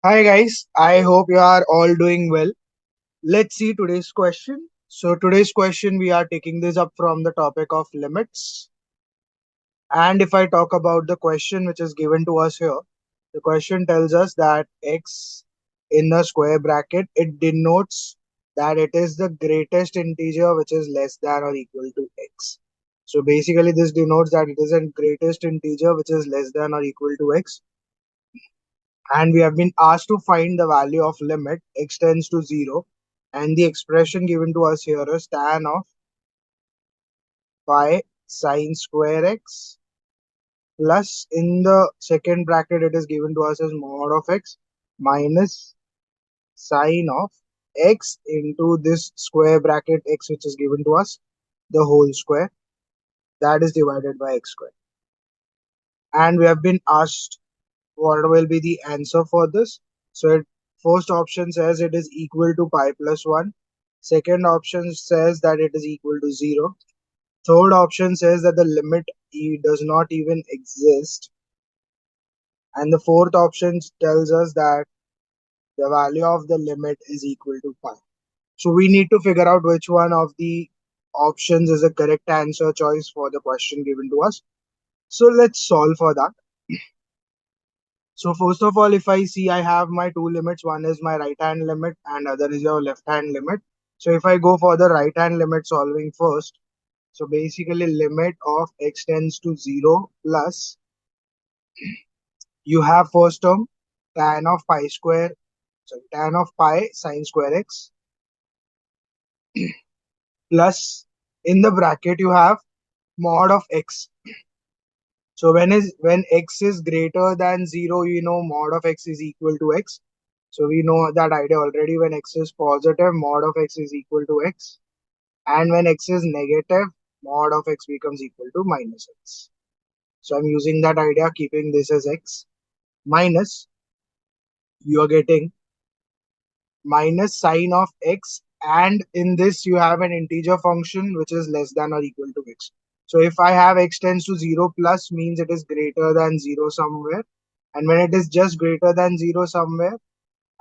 Hi guys, I hope you are all doing well. Let's see today's question. So today's question we are taking this up from the topic of limits. And if I talk about the question which is given to us here, the question tells us that x in the square bracket, it denotes that it is the greatest integer which is less than or equal to x. So basically this denotes that it is a greatest integer which is less than or equal to x, and we have been asked to find the value of limit x tends to 0, and the expression given to us here is tan of pi sine square x plus in the second bracket it is given to us as mod of x minus sine of x into this square bracket x which is given to us, the whole square, that is divided by x square. And we have been asked what will be the answer for this. So first option says it is equal to pi plus 1. Second option says that it is equal to 0. Third option says that the limit does not even exist. And the fourth option tells us that the value of the limit is equal to pi. So we need to figure out which one of the options is the correct answer choice for the question given to us. So let's solve for that. So first of all, if I see I have my two limits, one is my right hand limit and other is your left hand limit. So if I go for the right hand limit solving first, so basically limit of x tends to 0 plus, you have first term tan of pi square, so tan of pi sine square x plus in the bracket you have mod of x. So when x is greater than 0, mod of x is equal to x. So we know that idea already. When x is positive, mod of x is equal to x. And when x is negative, mod of x becomes equal to minus x. So I'm using that idea, keeping this as x minus, you are getting minus sine of x, and in this you have an integer function which is less than or equal to x. So if I have x tends to 0 plus, means it is greater than 0 somewhere, and when it is just greater than 0 somewhere,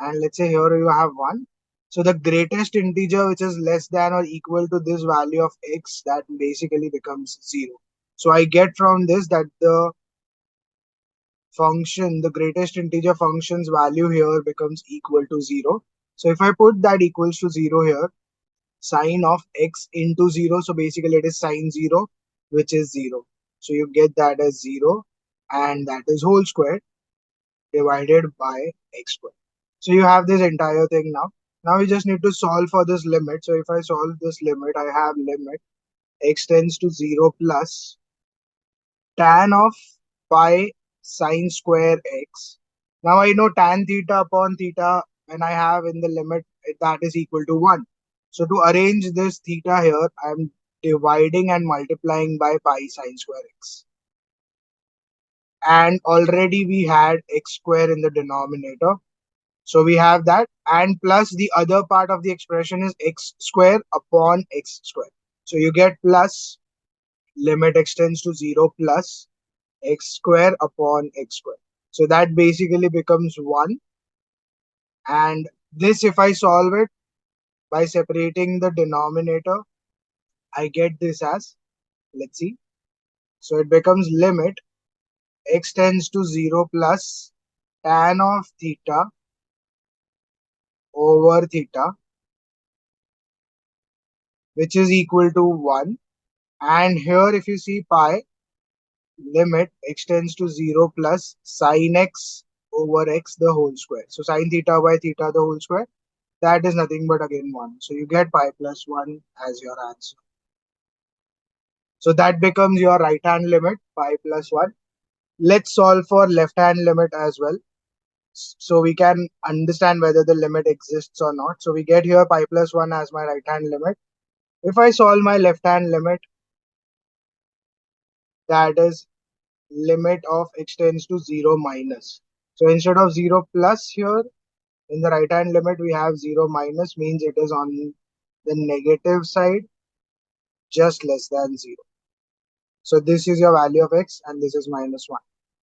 and let's say here you have 1, so the greatest integer which is less than or equal to this value of x, that basically becomes 0. So I get from this that the greatest integer function's value here becomes equal to 0. So if I put that equals to 0 here, sine of x into 0, so basically it is sine 0, which is 0. So you get that as 0, and that is whole square divided by x square. So you have this entire thing now. Now we just need to solve for this limit. So if I solve this limit, I have limit x tends to 0 plus tan of pi sine square x. Now I know tan theta upon theta when I have in the limit that is equal to 1. So to arrange this theta here, I'm dividing and multiplying by pi sine square x. And already we had x square in the denominator. So we have that, and plus the other part of the expression is x square upon x square. So you get plus limit x tends to 0 plus x square upon x square. So that basically becomes 1. And this, if I solve it by separating the denominator, I get this as, let's see. So it becomes limit x tends to 0 plus tan of theta over theta, which is equal to 1. And here, if you see pi, limit x tends to 0 plus sine x over x the whole square. So sine theta by theta the whole square, that is nothing but again 1. So you get pi plus 1 as your answer. So that becomes your right hand limit, pi plus 1. Let's solve for left hand limit as well, so we can understand whether the limit exists or not. So we get here pi plus 1 as my right hand limit. If I solve my left hand limit, that is limit of x tends to 0 minus. So instead of 0 plus here, in the right hand limit, we have 0 minus, means it is on the negative side, just less than 0. So this is your value of x and this is minus 1.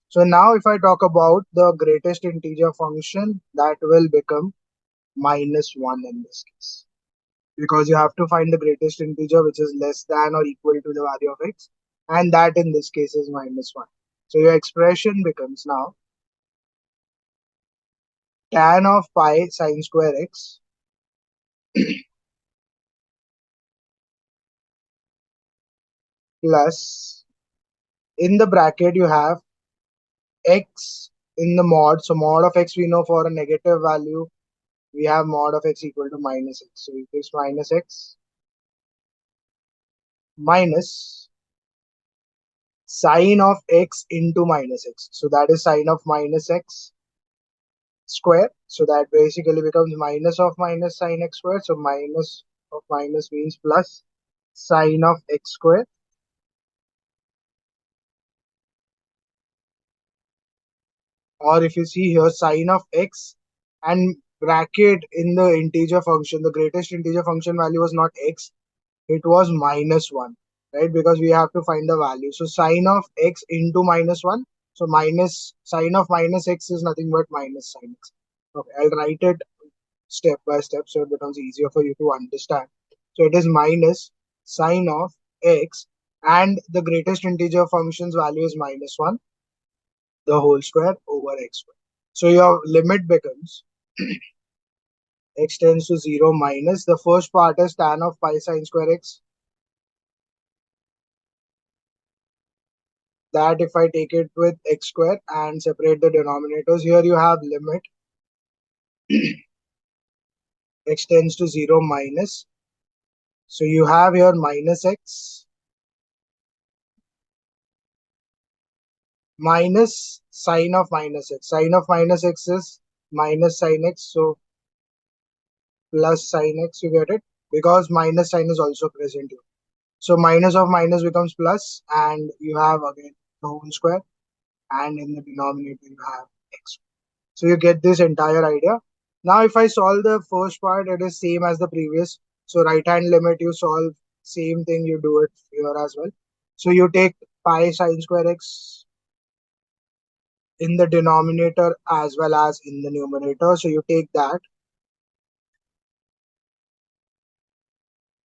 So now if I talk about the greatest integer function, that will become minus 1 in this case. Because you have to find the greatest integer which is less than or equal to the value of x, and that in this case is minus 1. So your expression becomes now tan of pi sine square x plus, in the bracket you have x in the mod. So mod of x we know for a negative value, we have mod of x equal to minus x. So it is minus x minus sine of x into minus x. So that is sine of minus x square. So that basically becomes minus sine x square. So minus of minus means plus sine of x square. Or if you see here, sine of x and bracket in the integer function, the greatest integer function value was not x, it was minus 1, right? Because we have to find the value. So sine of x into minus 1. So minus sine of minus x is nothing but minus sine x. Okay, I'll write it step by step so it becomes easier for you to understand. So it is minus sine of x, and the greatest integer function's value is minus 1, the whole square over x square. So your limit becomes x tends to 0 minus, the first part is tan of pi sine square x. That if I take it with x square and separate the denominators, here you have limit x tends to 0 minus. So you have here minus x minus sine of minus x. Sine of minus x is minus sine x. So plus sine x, you get it? Because minus sign is also present here. So minus of minus becomes plus, and you have again the whole square, and in the denominator you have x. So you get this entire idea. Now if I solve the first part, it is same as the previous. So right hand limit you solve, same thing you do it here as well. So you take pi sine square x in the denominator as well as in the numerator. So you take that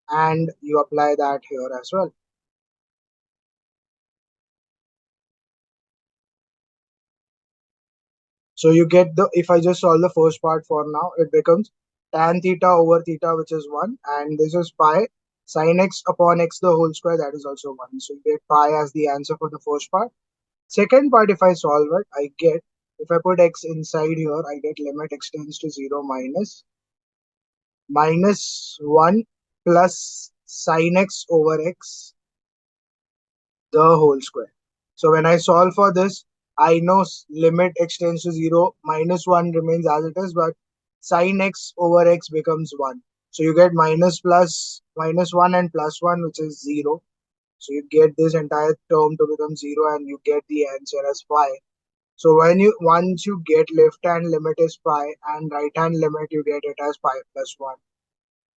and you apply that here as well. So you get the, if I just solve the first part for now, it becomes tan theta over theta, which is 1, and this is pi sine x upon x the whole square, that is also 1. So you get pi as the answer for the first part. Second part, if I solve it, I get, if I put x inside here, I get limit x tends to 0 minus 1 plus sine x over x the whole square. So when I solve for this, I know limit x tends to 0, minus 1 remains as it is, but sine x over x becomes 1. So you get minus plus minus 1 and plus 1, which is 0. So you get this entire term to become 0, and you get the answer as pi. So when you once you get left hand limit is pi and right hand limit, you get it as pi plus 1.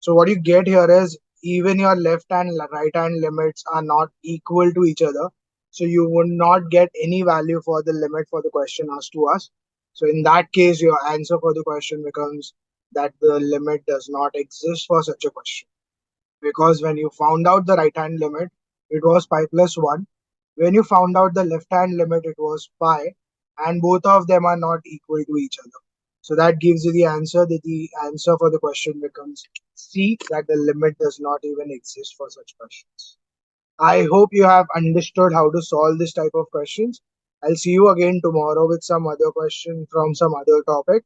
So what you get here is even your left and right hand limits are not equal to each other. So you would not get any value for the limit for the question asked to us. So in that case, your answer for the question becomes that the limit does not exist for such a question. Because when you found out the right hand limit, it was pi plus 1. When you found out the left hand limit, it was pi, and both of them are not equal to each other. So that gives you the answer, that the answer for the question becomes C, that the limit does not even exist for such questions. I hope you have understood how to solve this type of questions. I'll see you again tomorrow with some other question from some other topic.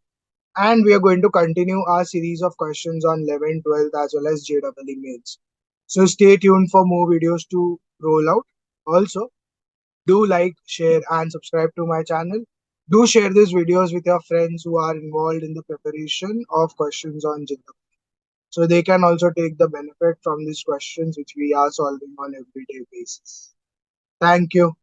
And we are going to continue our series of questions on 11th, 12th as well as JEE mains. So stay tuned for more videos to roll out. Also, do like, share, and subscribe to my channel. Do share these videos with your friends who are involved in the preparation of questions on JEE, so they can also take the benefit from these questions which we are solving on everyday basis. Thank you.